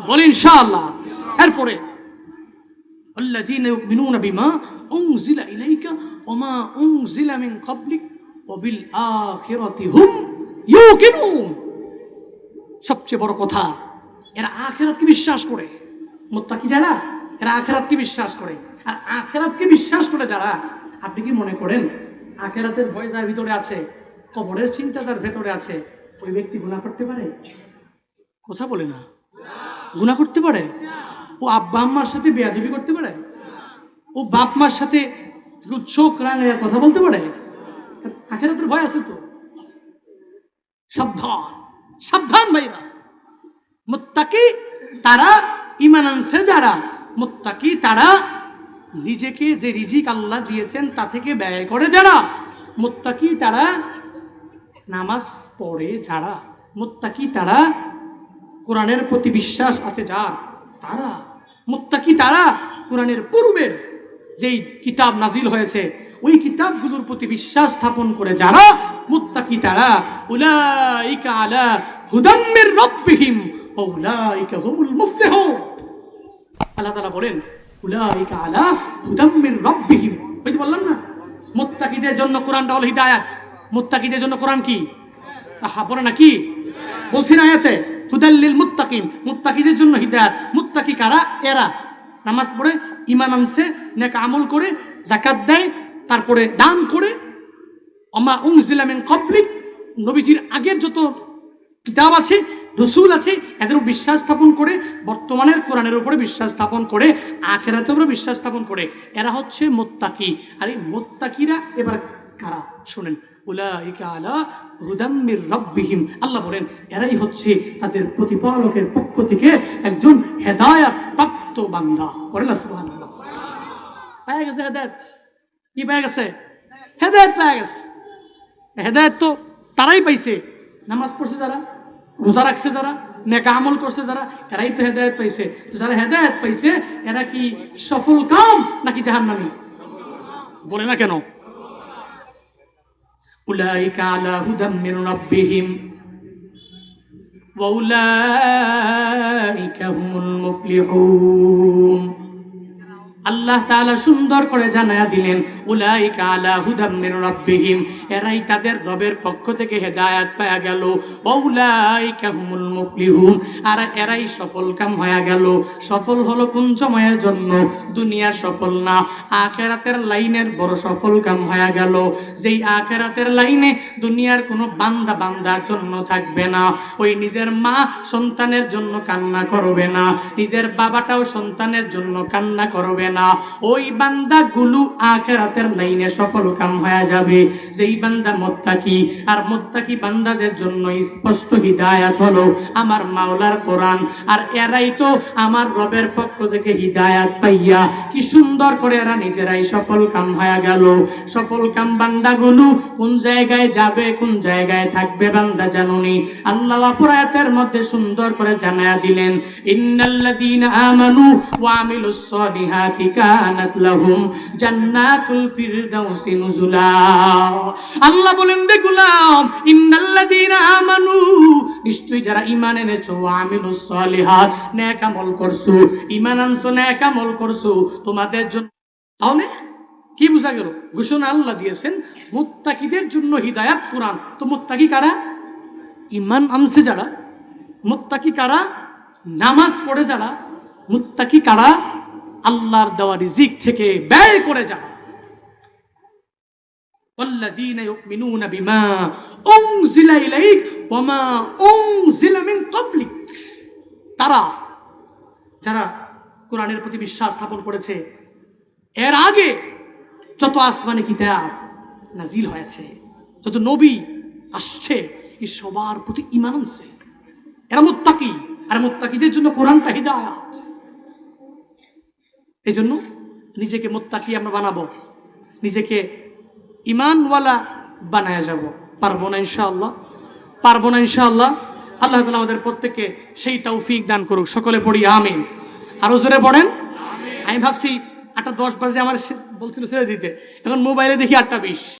বলি ইনশাআল্লাহ। এরপরে আল্লাযীনা ইউমিনুনা বিমা উনজিলা ইলাইকা ওয়া মা উনজিলা মিন ক্বাবলিক ওয়া বিল আখিরাতি হুম ইউকিনুন। সবচেয়ে বড় কথা, এরা আখিরাতকে বিশ্বাস করে। মুত্তাকি যারা, এরা আখিরাতকে বিশ্বাস করে। আর আখিরাতকে বিশ্বাস করে যারা, আপনি কি মনে করেন আখিরাতের ভয় যার ভিতরে আছে, কবরের চিন্তা যার ভেতরে আছে, ওই ব্যক্তি গুনাহ করতে পারে? কথা বলে না। গুনাহ করতে পারে? ও আব্বা আম্মার সাথে বেয়াদবি করতে পারে? ও বাপ মার সাথে চোখ রাঙাইয়া কথা বলতে পারে? আখিরাতের ভয় আছে তো। সাবধান, সাবধান ভাইরা। মুত্তাকি তারা, ঈমান আনছে যারা, মুত্তাকি তারা নিজেকে যে রিজিক আল্লাহ দিয়েছেন তা থেকে ব্যয় করে যারা, মুত্তাকি তারা নামাজ পড়ে যারা, মুত্তাকি তারা কোরআনের প্রতি বিশ্বাস আছে যার, তারা মুত্তাকি তারা কোরআনের পূর্বের যেই কিতাব নাজিল হয়েছে ওই কিতাবগুলোর প্রতি বিশ্বাস স্থাপন করে যারা, মুত্তাকি তারা। উলাইকা আলা হুদাম মির রাব্বিহিম ওয়া উলাইকা হুমুল মুফলিহুন। আল্লাহ তাআলা বলেন উলাইকা আলা হুদাম মির রাব্বিহিম। ওই যে বললাম না, মুত্তাকিদের জন্য কোরআনটা হলো হিদায়াত। মুত্তাকিদের জন্য কোরআন কি? আহা, বলে না কি বলছি না আয়াতে, হুদাল লিল মুত্তাকিন, মুত্তাকিদের জন্য হিদায়াত। মুত্তাকি কারা? এরা নামাজ পড়ে, ঈমান আনছে, নেক আমল করে, যাকাত দেয়, তারপরে দান করে, ওমা উনজিলা মিন ক্বাবলিক, নবীজির আগের যত কিতাব আছে, রাসূল আছে, এদের উপর বিশ্বাস স্থাপন করে, বর্তমানের কোরআনের উপরে বিশ্বাস স্থাপন করে, আখিরাতের উপরে বিশ্বাস স্থাপন করে, এরা হচ্ছে মুত্তাকি। আর এই মুত্তাকিরা এবার কারা শুনেন, উলাইকা আলা হুদাম মির রাব্বিহিম। আল্লাহ বলেন এরাই হচ্ছে তাদের প্রতিপালকের পক্ষ থেকে একজন হেদায়েত প্রাপ্ত বান্দা। বলেন সুবহানাল্লাহ। পায় গেছে হেদায়েত। কি পায় গেছে? হেদায়েত পায় গেছে। হেদায়েত তো তারাই পাইছে, নামাজ পড়ছে যারা, রোজা রাখছে যারা, নেক আমল করছে যারা, এরাই তো হেদায়েত পাইছে। তো যারা হেদায়েত পাইছে এরা কি সফল কাম নাকি জাহান্নামী? বলে না কেন? উলাইকা আলা হুদাম মির রাব্বিহিম ওয়া উলাইকা হুমুল মুফলিহুন। আল্লাহ তাআলা সুন্দর করে জানায়া দিলেন উলাইকা আলা হুদাম মির রাব্বিহিম, এরাই তাদের রবের পক্ষ থেকে হেদায়েত পায়া গেল। ওয়া উলাইকা হুমুল মুফলিহুন, আর এরাই সফল কাম হয়ে গেল। সফল হলো কোন সময়ের জন্য? দুনিয়ার সফল না, আখিরাতের লাইনের বড় সফল কাম হয়ে গেল। যেই আখিরাতের লাইনে দুনিয়ার কোনো বান্দা বান্দার জন্য থাকবে না। ওই নিজের মা সন্তানের জন্য কান্না করবে না, নিজের বাবাটাও সন্তানের জন্য কান্না করবে না। ওই বান্দাগুলো আখিরাতের লাইনে সফল কাম হয়ে যাবে। যেই বান্দা মুত্তাকি, আর মুত্তাকি বান্দাদের জন্য স্পষ্ট হিদায়াত হলো আমার মাওলার কোরআন। আর এরাই তো আমার রবের পক্ষ থেকে হিদায়াত পাইয়া কি সুন্দর করে এরা নিজেরাই সফল কাম হয়ে গেল। সফল কাম বান্দাগুলো কোন জায়গায় যাবে, কোন জায়গায় থাকবে বান্দা জানুনি? আল্লাহ আয়াতের মধ্যে সুন্দর করে জানায়া দিলেন ইন্নাল্লাযীনা আমানু ওয়া আমিলুস সালিহাতি কানাত লাহুম জান্নাতুল ফিরদাউসি নুজুলা। আল্লাহ বলেন রে গোলাম, ইন্নাল্লাযীনা আমানু, নিশ্চয়ই যারা ঈমান এনেছো, ওয়া আমিলুস সালিহাত, নেক আমল করছো, ঈমান আনছো, নেক আমল করছো, তোমাদের জন্য। তাহলে কি বুঝা গেল? ঘোষণা আল্লাহ দিয়েছেন মুত্তাকিদের জন্য হিদায়াত কোরআন। তো মুত্তাকি কারা? ঈমান আনছে যারা। মুত্তাকি কারা? নামাজ পড়ে যারা। মুত্তাকি কারা? আল্লাহর দেওয়া রিজিক থেকে ব্যয় করে যারা। ওয়াল্লাযীনা ইউমিনুনা বিমা উনজিলা ইলাইক ওয়া মা উনজিলা মিন ক্বাবলিক, তারা যারা কোরআনের প্রতি বিশ্বাস স্থাপন করেছে, এর আগে যত আসমানি কিতাব নাজিল হয়েছে, যত নবী আসছে, এই সবার প্রতি ঈমান আনছে, এরা মুত্তাকি। আর মুত্তাকিদের জন্য কোরআনটা হিদায়াত। এই জন্য নিজেকে মুত্তাকি আমরা বানাবো, নিজেকে ঈমানওয়ালা বানায়া যাব। পারবো না ইনশাআল্লাহ? পারবো না ইনশাআল্লাহ? আল্লাহ তাআলা আমাদের প্রত্যেককে সেই তৌফিক দান করুক। সকলে পড়ি আমিন। আরো জোরে পড়েন। আমি ভাবছি 8:10 বাজে, আমার বলছিল ছেড়ে দিতে, এখন মোবাইলে দেখি 8:20।